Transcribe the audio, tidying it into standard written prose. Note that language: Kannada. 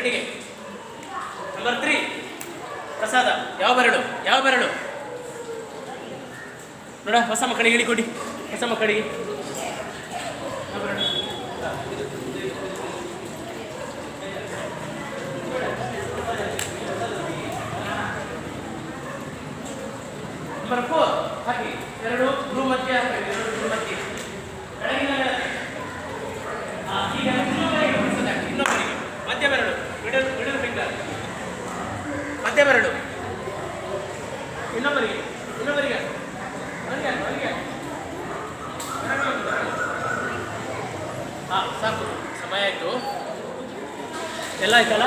ಕಣ್ಣಿಗೆ. ನಂಬರ್ 3 ಪ್ರಸಾದ. ಯಾವ ಬೆರಳು? ಯಾವ ಬೆರಳು ನೋಡ? ಹೊಸ ಮಕ್ಕಳಿಗೆ ಹೇಳಿಕೊಡಿ. ಹೊಸ ಮಕ್ಕಳಿಗೆ ನಂಬರ್ 4 ಹಾಕಿ. ಎರಡು ಭ್ರೂ ಮಧ್ಯ ಹಾಕಿ. ಎರಡು ಭ್ರೂ ಮಧ್ಯ ಕೆಳಗಿನ ಈಗ ಇನ್ನೊಬ್ಬರಿಗೆ ಮಧ್ಯ ಬೆರಳು. ಮಿಡಲ್ ಫಿಂಗರ್ ಮಧ್ಯ ಬೆರಳು. ಇನ್ನೊಬ್ಬರಿಗೆ ಸಾಕು. ಸಮಯ ಆಯಿತು. ಎಲ್ಲ ಆಯ್ತಲ್ಲ?